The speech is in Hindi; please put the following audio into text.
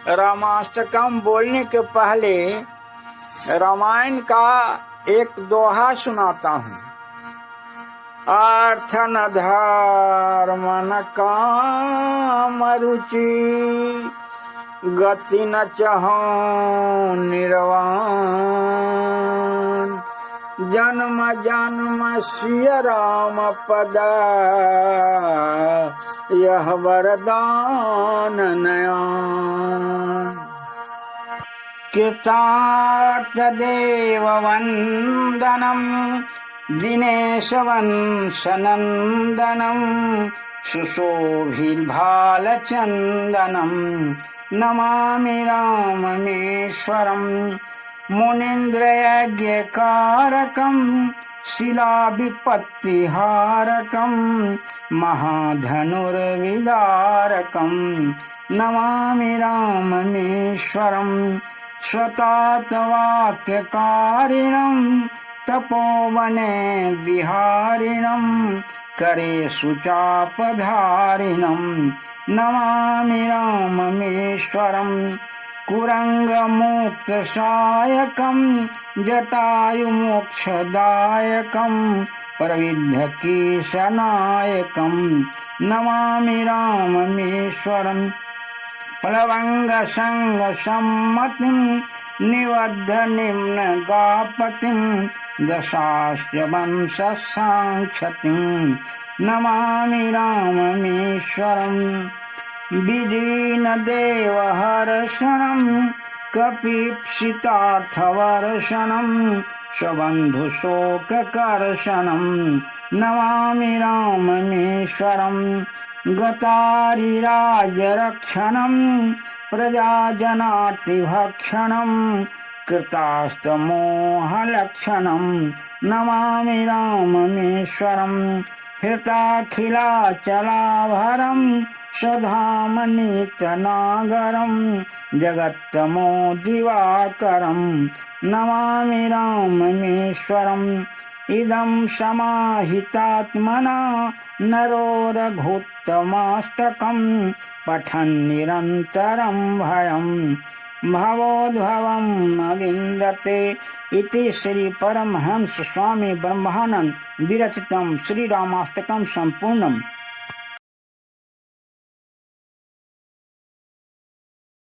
रामाष्टकम बोलने के पहले रामायण का एक दोहा सुनाता हूँ। अर्थ न धर्म न काम रुचि, गति न चाहो निर्वाण, जन्म जन्म सिय राम पद, यह वरदान नयन। कृतार्थ देव वंदनम, दिनेश वंशनंदनम, सुशोभिर्भालचंदनम, नमामि राममेश्वरम। मुनीन्द्रयज्ञकारकं, शिलाविपत्तिहारकं, महाधनुर्विदारकं, नमामि राममेश्वरं। स्वतातवाक्यकारिणं, तपोवने विहारिणं, करे सुचापधारिणं, नमामि राममेश्वरं। कुरंगमोक्षसायकं, जटायुमोक्षदायकं, प्रविद्धकीशनायकं, नमामि राममेश्वरं। प्लवंगसंगसम्मतिं, निबद्ध निम्नगापतिं, दशास्य वंशसाङ्क्षतिं, नमामि राममेश्वरं। विदीनदेवहर्षणं, कपीप्सितार्थवर्षणं, स्वबन्धुशोककर्षणं, नमामि राममेश्वरं। गतारिराजरक्षणं, प्रजाजनार्तिभक्षणं, कृतास्तमोहलक्षणं, नमामि राममेश्वरं। हृताखिलाचलाभरं, स्वधामनीतनागरं, जगत्तमोदिवाकरं, नमामि राममेश्वरम्। इदं समाहितात्मना नरो रघुत्तमाष्टकं, पठन् निरन्तरं भयं भवोद्भवं न विन्दते। इति श्री परमहंस स्वामी ब्रह्मानंद विरचितं श्री रामाष्टकं संपूर्णम्।